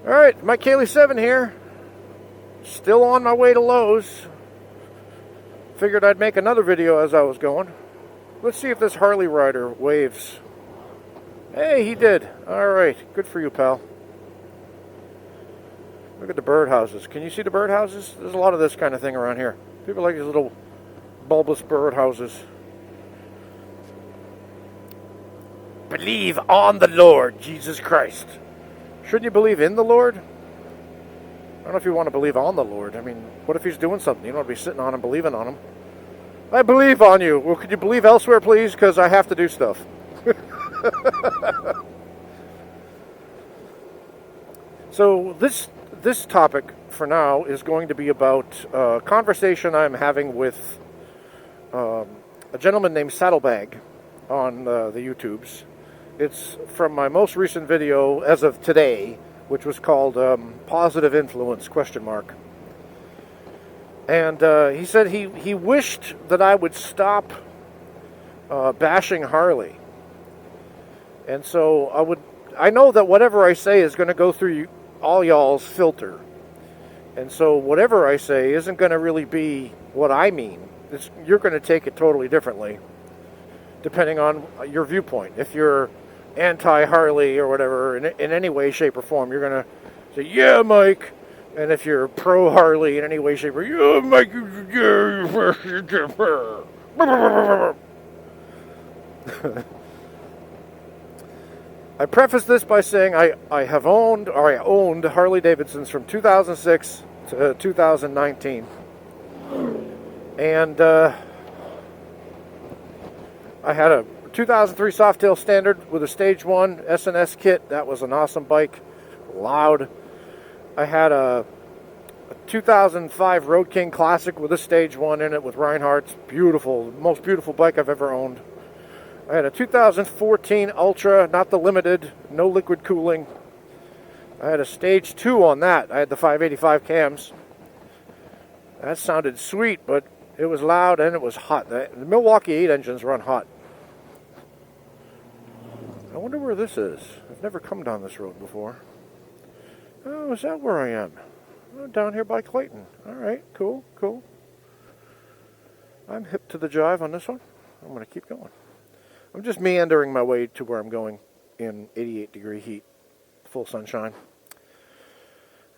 Alright, Mike Cayley 7 here. Still on my way to Lowe's. Figured I'd make another video as I was going. Let's see if this Harley rider waves. Hey, he did. Alright, good for you, pal. Look at the birdhouses. Can you see the birdhouses? There's a lot of this kind of thing around here. People like these little bulbous birdhouses. Believe on the Lord Jesus Christ. Shouldn't you believe in the Lord? I don't know if you want to believe on the Lord. I mean, what if he's doing something? You don't want to be sitting on him, believing on him. I believe on you. Well, could you believe elsewhere, please? Because I have to do stuff. So this topic for now is going to be about a conversation I'm having with a gentleman named Saddlebag on the YouTubes. It's from my most recent video as of today, which was called Positive Influence, ? And he said he wished that I would stop bashing Harley. And so I know that whatever I say is going to go through all y'all's filter. And so whatever I say isn't going to really be what I mean. You're going to take it totally differently, depending on your viewpoint. If you're anti-Harley or whatever, in any way, shape, or form, you're going to say, yeah, Mike. And if you're pro-Harley in any way, shape, or yeah, Mike. I preface this by saying I owned Harley Davidsons from 2006 to 2019. And I had a 2003 Softail Standard with a Stage 1 SNS kit. That was an awesome bike. Loud. I had a 2005 Road King Classic with a Stage 1 in it with Reinhardt's. Beautiful. Most beautiful bike I've ever owned. I had a 2014 Ultra, not the Limited, no liquid cooling. I had a Stage 2 on that. I had the 585 cams. That sounded sweet, but it was loud and it was hot. The Milwaukee 8 engines run hot. I wonder where this is. I've never come down this road before. Oh, is that where I am? Oh, down here by Clayton. All right, cool. I'm hip to the jive on this one. I'm going to keep going. I'm just meandering my way to where I'm going in 88-degree heat, full sunshine.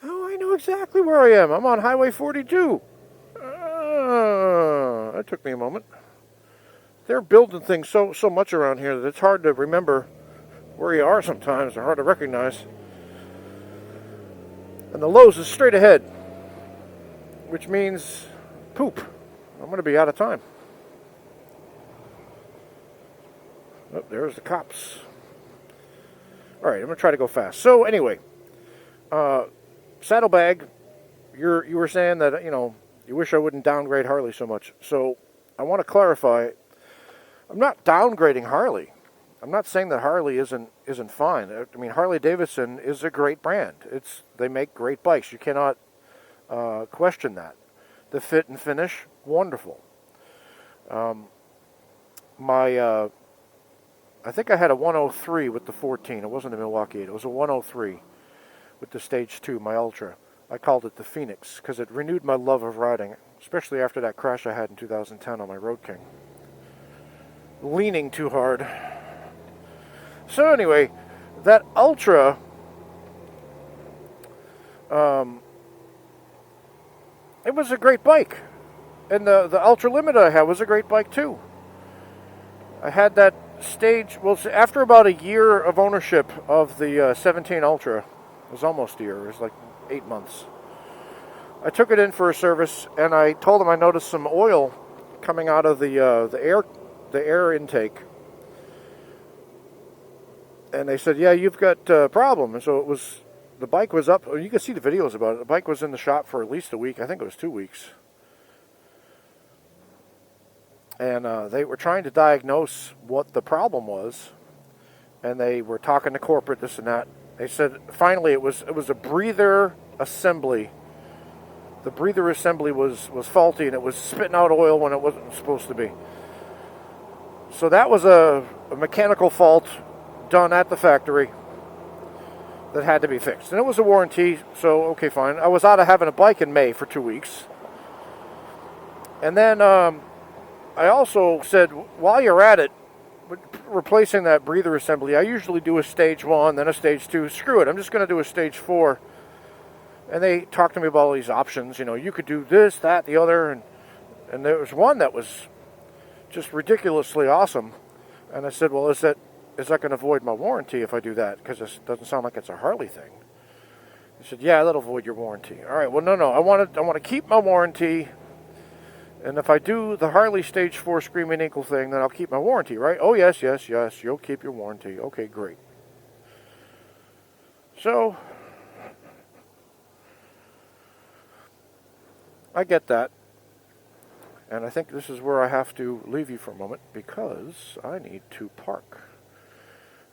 Oh, I know exactly where I am. I'm on Highway 42. That took me a moment. They're building things so much around here that it's hard to remember where you are sometimes. They're hard to recognize. And the Lowe's is straight ahead, which means poop. I'm going to be out of time. Oh, there's the cops. All right, I'm going to try to go fast. So anyway, Saddlebag, you were saying that, you wish I wouldn't downgrade Harley so much. So I want to clarify, I'm not downgrading Harley. I'm not saying that Harley isn't fine. I mean, Harley Davidson is a great brand. They make great bikes. You cannot question that. The fit and finish, wonderful. I think I had a 103 with the 14. It wasn't a Milwaukee 8. It was a 103 with the Stage 2, my Ultra. I called it the Phoenix because it renewed my love of riding, especially after that crash I had in 2010 on my Road King. Leaning too hard. So anyway, that Ultra, it was a great bike. And the Ultra Limited I had was a great bike too. I had that Stage, well, after about a year of ownership of the 17 Ultra, it was almost a year, it was like 8 months. I took it in for a service, and I told them I noticed some oil coming out of the air intake. And they said, yeah, you've got a problem. And so the bike was up, you can see the videos about it. The bike was in the shop for at least a week. I think it was 2 weeks. And they were trying to diagnose what the problem was. And they were talking to corporate, this and that. They said, finally, it was a breather assembly. The breather assembly was faulty, and it was spitting out oil when it wasn't supposed to be. So that was a mechanical fault done at the factory. that had to be fixed. And it was a warranty, so okay, fine. I was out of having a bike in May for 2 weeks. And then I also said, while you're at it, replacing that breather assembly, I usually do a stage 1, then a stage 2. Screw it, I'm just going to do a stage 4. And they talked to me about all these options. You know, you could do this, that, the other. And there was one that was just ridiculously awesome. And I said, well, is that going to void my warranty if I do that? Because it doesn't sound like it's a Harley thing. He said, yeah, that'll void your warranty. All right, well, no, I want to keep my warranty. And if I do the Harley Stage 4 Screaming Eagle thing, then I'll keep my warranty, right? Oh, yes, you'll keep your warranty. Okay, great. So, I get that. And I think this is where I have to leave you for a moment because I need to park.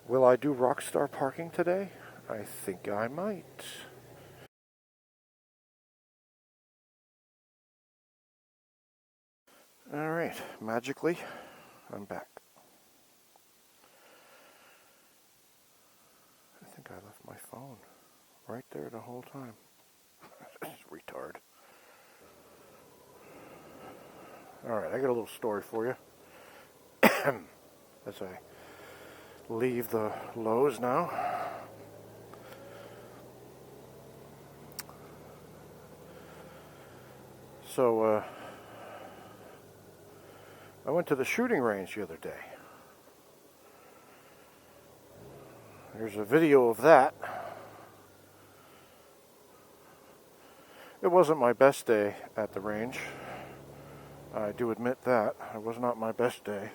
Will I do Rockstar parking today? I think I might. All right, magically, I'm back. I think I left my phone right there the whole time. Retard. All right, I got a little story for you. As I leave the Lowe's now. So, I went to the shooting range the other day. There's a video of that. It wasn't my best day at the range. I do admit that. It was not my best day.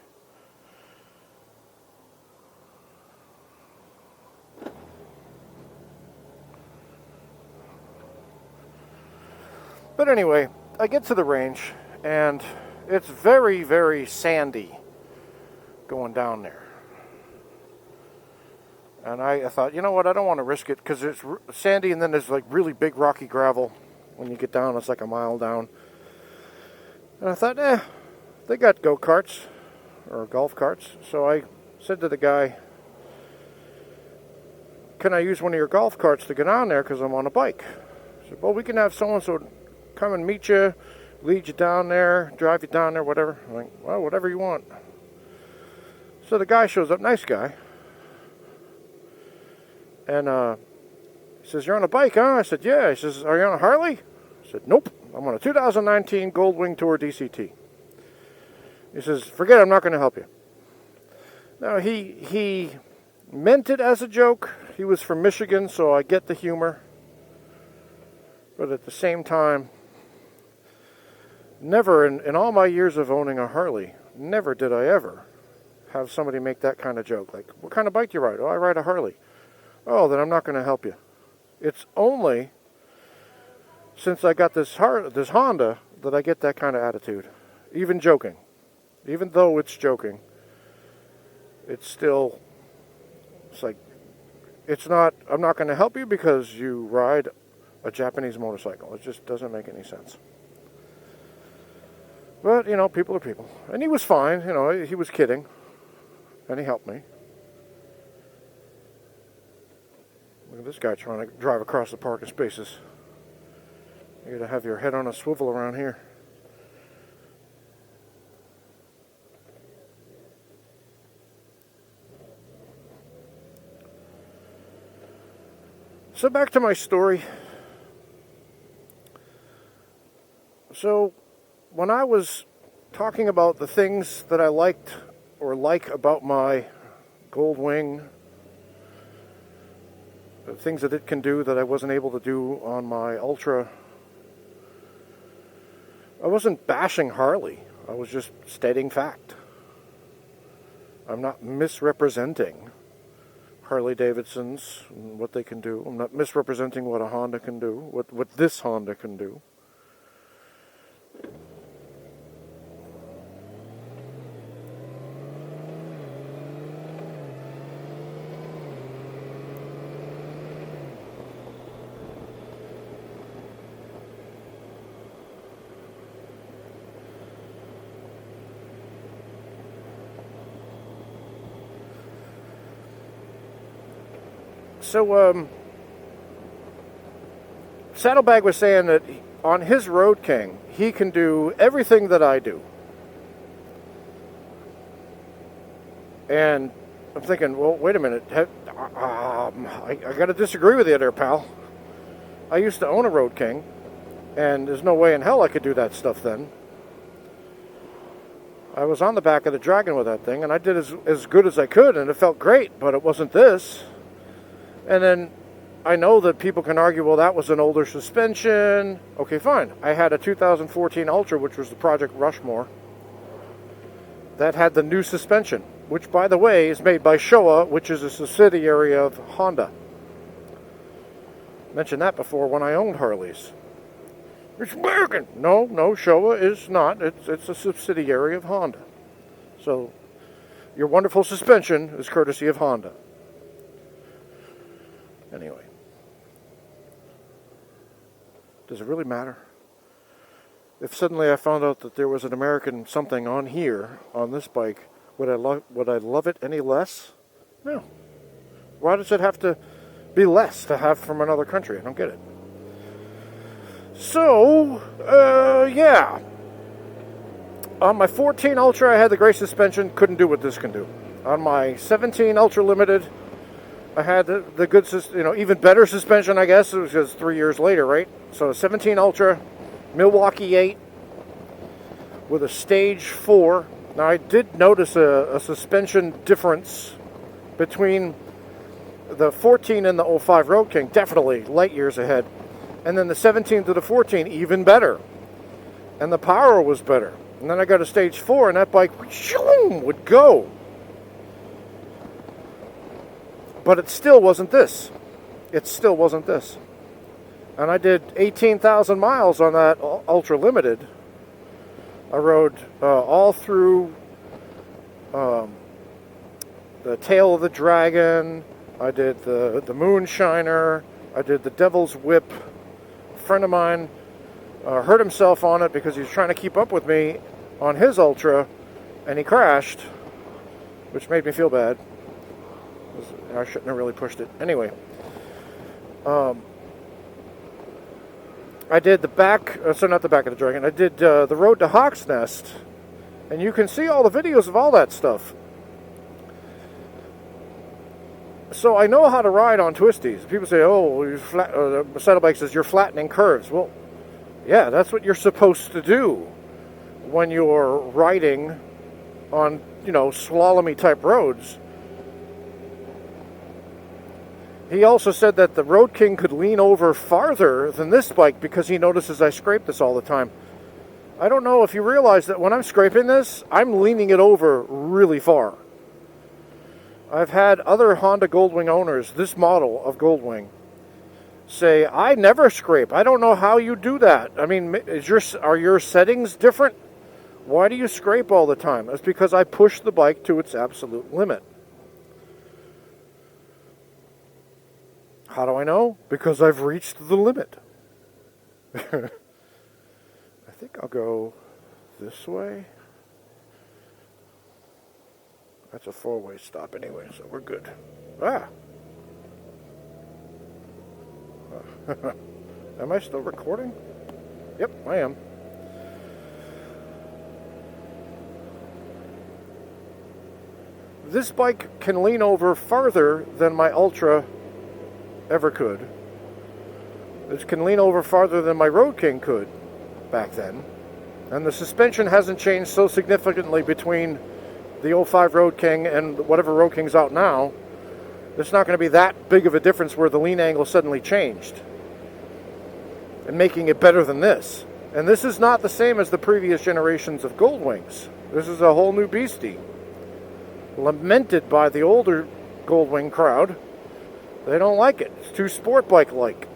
But anyway, I get to the range and it's very, very sandy going down there. And I thought, you know what, I don't want to risk it because it's sandy and then there's like really big rocky gravel. When you get down, it's like a mile down. And I thought, they got go-karts or golf carts. So I said to the guy, can I use one of your golf carts to get on there because I'm on a bike? He said, well, we can have so-and-so come and meet you, lead you down there, drive you down there, whatever. I'm like, well, whatever you want. So the guy shows up, nice guy. And he says, you're on a bike, huh? I said, yeah. He says, are you on a Harley? I said, nope. I'm on a 2019 Goldwing Tour DCT. He says, forget it, I'm not going to help you. Now, he meant it as a joke. He was from Michigan, so I get the humor. But at the same time, never in all my years of owning a Harley, never did I ever have somebody make that kind of joke. Like, what kind of bike do you ride? Oh, I ride a Harley. Oh, then I'm not going to help you. It's only since I got this Honda that I get that kind of attitude. Even joking. Even though it's joking, it's like, it's not, I'm not going to help you because you ride a Japanese motorcycle. It just doesn't make any sense. But, you know, people are people. And he was fine, you know, he was kidding. And he helped me. Look at this guy trying to drive across the parking spaces. You gotta have your head on a swivel around here. So back to my story. So when I was talking about the things that I liked or like about my Goldwing, the things that it can do that I wasn't able to do on my Ultra, I wasn't bashing Harley. I was just stating fact. I'm not misrepresenting Harley Davidsons and what they can do. I'm not misrepresenting what a Honda can do, what this Honda can do. So, Saddlebag was saying that on his Road King, he can do everything that I do. And I'm thinking, well, wait a minute. I got to disagree with you there, pal. I used to own a Road King, and there's no way in hell I could do that stuff then. I was on the back of the Dragon with that thing, and I did as good as I could, and it felt great, but it wasn't this. And then I know that people can argue, well, that was an older suspension. Okay, fine. I had a 2014 Ultra, which was the Project Rushmore, that had the new suspension, which, by the way, is made by Showa, which is a subsidiary of Honda. Mentioned that before when I owned Harleys. It's American. No, Showa is not. It's a subsidiary of Honda. So, your wonderful suspension is courtesy of Honda. Anyway. Does it really matter? If suddenly I found out that there was an American something on here, on this bike, would I love it any less? No. Why does it have to be less to have from another country? I don't get it. So, yeah. On my 14 Ultra, I had the gray suspension. Couldn't do what this can do. On my 17 Ultra Limited, I had the good, even better suspension, I guess. It was just 3 years later, right? So, 17 Ultra, Milwaukee 8, with a stage 4. Now, I did notice a suspension difference between the 14 and the 05 Road King. Definitely light years ahead. And then the 17 to the 14, even better. And the power was better. And then I got a stage 4, and that bike would go. But it still wasn't this. It still wasn't this. And I did 18,000 miles on that Ultra Limited. I rode all through the Tail of the Dragon. I did the Moonshiner. I did the Devil's Whip. A friend of mine hurt himself on it because he was trying to keep up with me on his Ultra, and he crashed, which made me feel bad. I shouldn't have really pushed it. Anyway, I did not the back of the Dragon. I did the Road to Hawk's Nest, and you can see all the videos of all that stuff. So I know how to ride on twisties. People say, oh, Saddlebike says you're flattening curves. Well, yeah, that's what you're supposed to do when you're riding on, slalomy type roads. He also said that the Road King could lean over farther than this bike because he notices I scrape this all the time. I don't know if you realize that when I'm scraping this, I'm leaning it over really far. I've had other Honda Goldwing owners, this model of Goldwing, say, I never scrape. I don't know how you do that. I mean, are your settings different? Why do you scrape all the time? It's because I push the bike to its absolute limit. How do I know? Because I've reached the limit. I think I'll go this way. That's a 4-way stop anyway, so we're good. Am I still recording? Yep, I am. This bike can lean over farther than my Ultra ever could. This can lean over farther than my Road King could back then. And the suspension hasn't changed so significantly between the 05 Road King and whatever Road King's out now. There's not going to be that big of a difference where the lean angle suddenly changed and making it better than this. And this is not the same as the previous generations of Goldwings. This is a whole new beastie. Lamented by the older Goldwing crowd. They don't like it. It's too sport bike-like.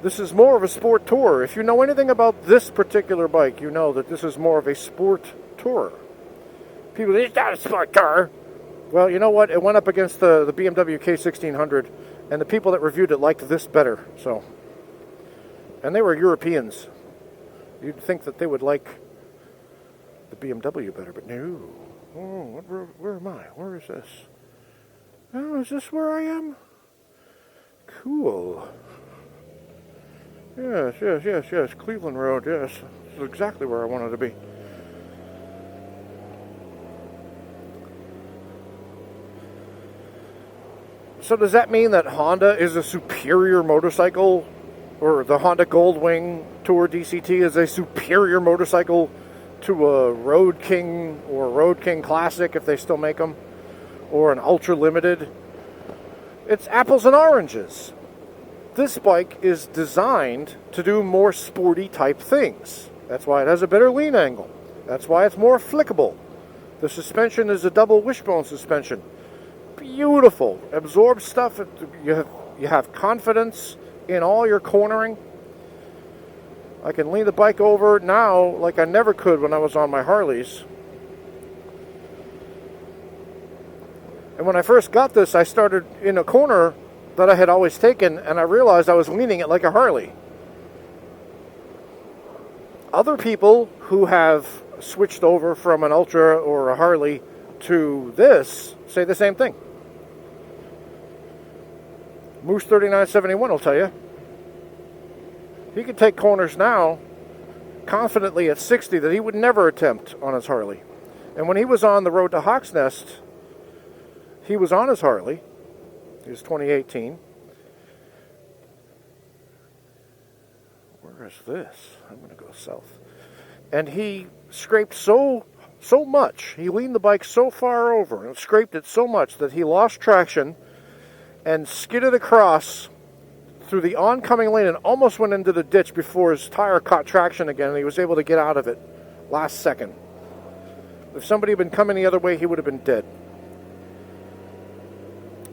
This is more of a sport tourer. If you know anything about this particular bike, you know that this is more of a sport tourer. People say, it's not a sport tourer. Well, you know what? It went up against the BMW K1600, and the people that reviewed it liked this better. So, and they were Europeans. You'd think that they would like the BMW better, but no. Oh, where am I? Where is this? Oh, is this where I am? Cool. Yes. Cleveland Road, yes. This is exactly where I wanted to be. So does that mean that Honda is a superior motorcycle, or the Honda Goldwing Tour DCT is a superior motorcycle to a Road King or Road King Classic, if they still make them, or an Ultra Limited? It's apples and oranges. This bike is designed to do more sporty type things. That's why it has a better lean angle. That's why it's more flickable. The suspension is a double wishbone suspension. Beautiful. Absorbs stuff. You have confidence in all your cornering. I can lean the bike over now like I never could when I was on my Harleys. And when I first got this, I started in a corner that I had always taken, and I realized I was leaning it like a Harley. Other people who have switched over from an Ultra or a Harley to this say the same thing. Moose 3971 will tell you. He can take corners now confidently at 60 that he would never attempt on his Harley. And when he was on the road to Hawk's Nest, he was on his Harley. It was 2018. Where is this? I'm going to go south. And he scraped so much. He leaned the bike so far over and scraped it so much that he lost traction and skidded across through the oncoming lane and almost went into the ditch before his tire caught traction again, and he was able to get out of it last second. If somebody had been coming the other way, he would have been dead.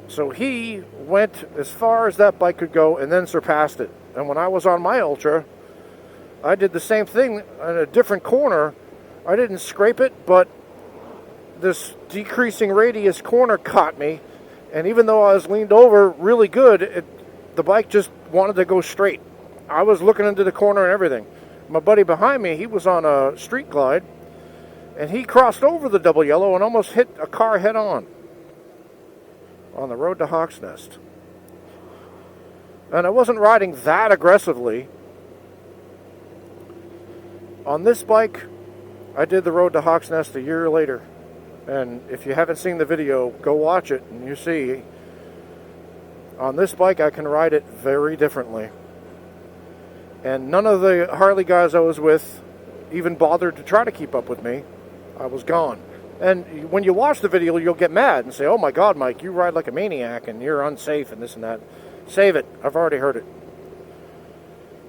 So he went as far as that bike could go and then surpassed it. And when I was on my Ultra, I did the same thing in a different corner. I didn't scrape it, but this decreasing radius corner caught me. And even though I was leaned over really good, the bike just wanted to go straight. I was looking into the corner and everything. My buddy behind me, he was on a street glide, and he crossed over the double yellow and almost hit a car head on the road to Hawk's Nest. And I wasn't riding that aggressively. On this bike, I did the road to Hawk's Nest a year later. And if you haven't seen the video, go watch it and you see. On this bike, I can ride it very differently. And none of the Harley guys I was with even bothered to try to keep up with me. I was gone. And when you watch the video, you'll get mad and say, oh my God, Mike, you ride like a maniac and you're unsafe and this and that. Save it. I've already heard it.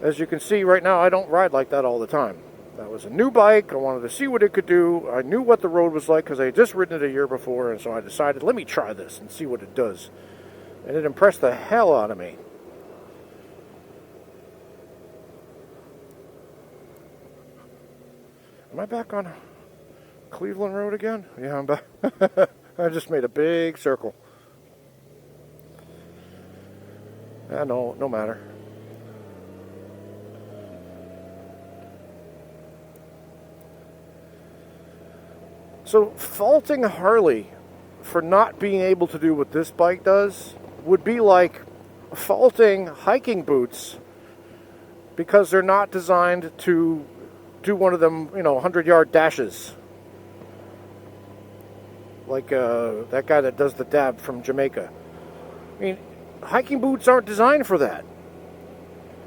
As you can see right now, I don't ride like that all the time. That was a new bike. I wanted to see what it could do. I knew what the road was like because I had just ridden it a year before, and so I decided, let me try this and see what it does. And it impressed the hell out of me. Am I back on Cleveland Road again? Yeah, I'm back. I just made a big circle. No matter. So faulting Harley for not being able to do what this bike does would be like faulting hiking boots because they're not designed to do one of them, 100-yard dashes. Like that guy that does the dab from Jamaica. I mean, hiking boots aren't designed for that.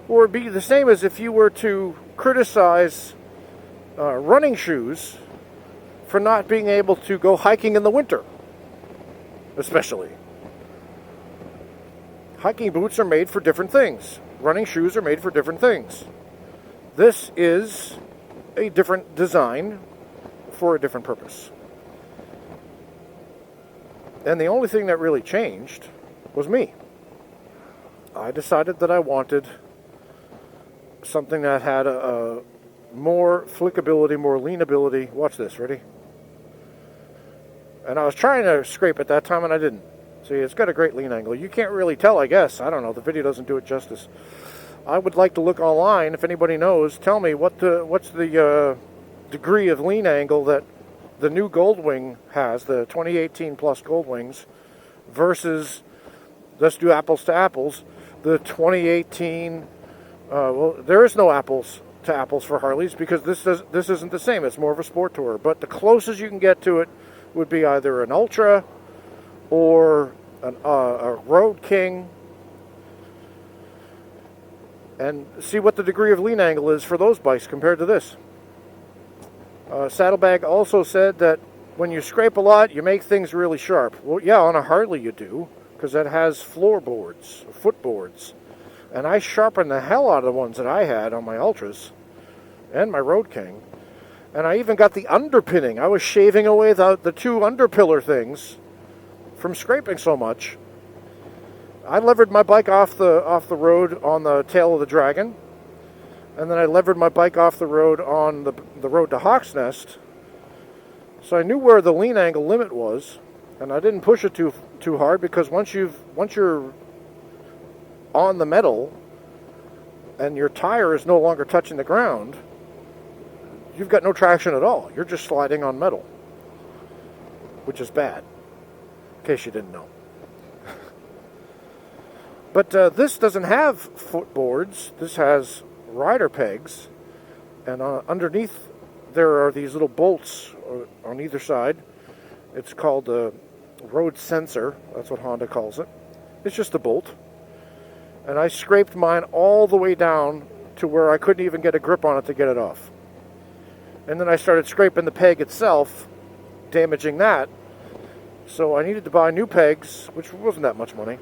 Or it'd be the same as if you were to criticize running shoes for not being able to go hiking in the winter, especially. Hiking boots are made for different things. Running shoes are made for different things. This is a different design for a different purpose. And the only thing that really changed was me. I decided that I wanted something that had a more flickability, more leanability. Watch this, ready? And I was trying to scrape at that time and I didn't. See, it's got a great lean angle. You can't really tell, I guess. I don't know. The video doesn't do it justice. I would like to look online. If anybody knows, tell me what's the degree of lean angle that the new Goldwing has, the 2018 plus Goldwings, versus, let's do apples to apples, the 2018 Well, there is no apples to apples for Harleys because this isn't the same. It's more of a sport tourer. But the closest you can get to it would be either an Ultra or a Road King. And see what the degree of lean angle is for those bikes compared to this. Saddlebag also said that when you scrape a lot, you make things really sharp. Well, yeah, on a Harley you do, because it has floorboards, footboards. And I sharpened the hell out of the ones that I had on my Ultras and my Road King. And I even got the underpinning. I was shaving away the two underpillar things from scraping so much. I levered my bike off the road on the tail of the Dragon. And then I levered my bike off the road on the road to Hawk's Nest. So I knew where the lean angle limit was. And I didn't push it too hard because once you're on the metal and your tire is no longer touching the ground, you've got no traction at all. You're just sliding on metal, which is bad, in case you didn't know. But this doesn't have footboards. This has rider pegs, and underneath there are these little bolts on either side. It's called a road sensor. That's what Honda calls it. It's just a bolt. And I scraped mine all the way down to where I couldn't even get a grip on it to get it off. And then I started scraping the peg itself, damaging that. So I needed to buy new pegs, which wasn't that much money.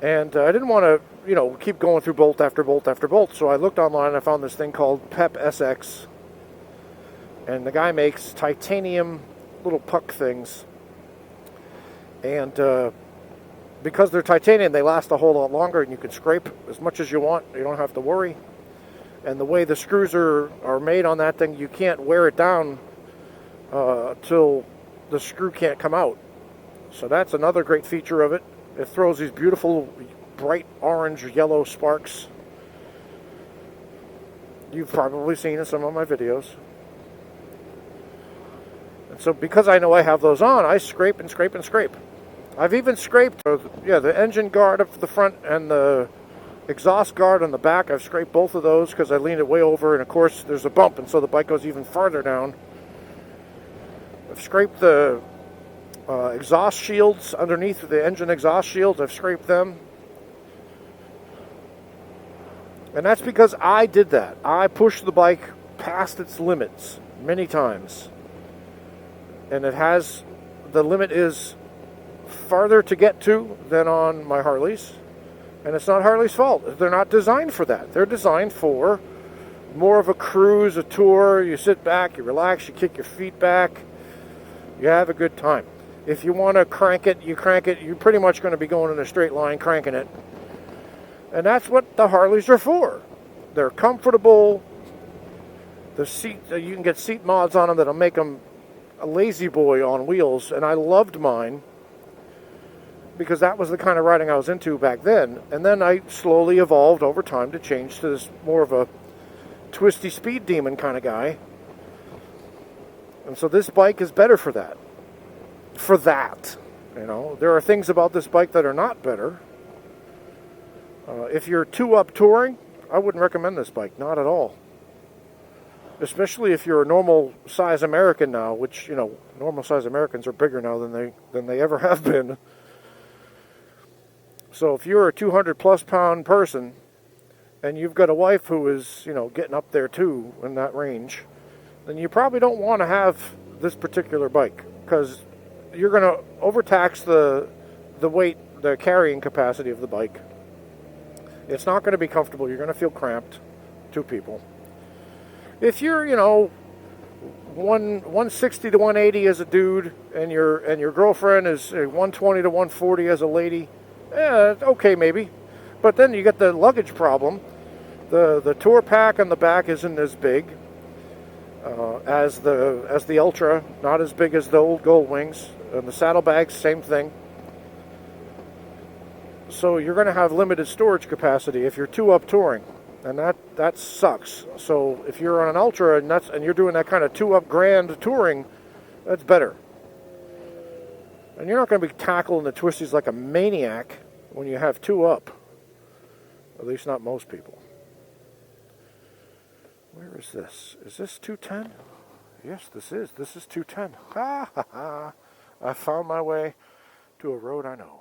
And I didn't want to, keep going through bolt after bolt after bolt. So I looked online and I found this thing called PEP SX. And the guy makes titanium little puck things. And because they're titanium, they last a whole lot longer, and you can scrape as much as you want. You don't have to worry. And the way the screws are made on that thing, you can't wear it down till the screw can't come out. So that's another great feature of it. It throws these beautiful, bright orange, yellow sparks. You've probably seen in some of my videos. And so because I know I have those on, I scrape and scrape and scrape. I've even scraped the engine guard up to the front and the exhaust guard on the back. I've scraped both of those because I leaned it way over, and of course there's a bump, and so the bike goes even farther down. I've scraped the exhaust shields underneath the engine exhaust shields. I've scraped them. And that's because I did that. I pushed the bike past its limits many times. And the limit is farther to get to than on my Harleys. And it's not Harley's fault. They're not designed for that. They're designed for more of a cruise, a tour. You sit back, you relax, you kick your feet back, you have a good time. If you want to crank it, you crank it. You're pretty much going to be going in a straight line cranking it. And that's what the Harleys are for. They're comfortable. The seat, you can get seat mods on them that'll make them a lazy boy on wheels. And I loved mine because that was the kind of riding I was into back then. And then I slowly evolved over time to change to this more of a twisty speed demon kind of guy. And so this bike is better for that. For that. There are things about this bike that are not better. If you're two-up touring, I wouldn't recommend this bike. Not at all. Especially if you're a normal-size American now, which, normal-size Americans are bigger now than they ever have been. So if you're a 200-plus pound person, and you've got a wife who is, getting up there too in that range, then you probably don't want to have this particular bike, because you're going to overtax the weight, the carrying capacity of the bike. It's not going to be comfortable. You're going to feel cramped. Two people. If you're, 160 to 180 as a dude, and your girlfriend is 120 to 140 as a lady, okay maybe. But then you get the luggage problem. The tour pack on the back isn't as big as the Ultra, not as big as the old Goldwings. And the saddlebags, same thing. So you're going to have limited storage capacity if you're two-up touring, and that sucks. So if you're on an Ultra and you're doing that kind of two-up grand touring, that's better. And you're not going to be tackling the twisties like a maniac when you have two up. At least not most people. Where is this? Is this 210? Yes, this is. This is 210. Ha ha ha. I found my way to a road I know.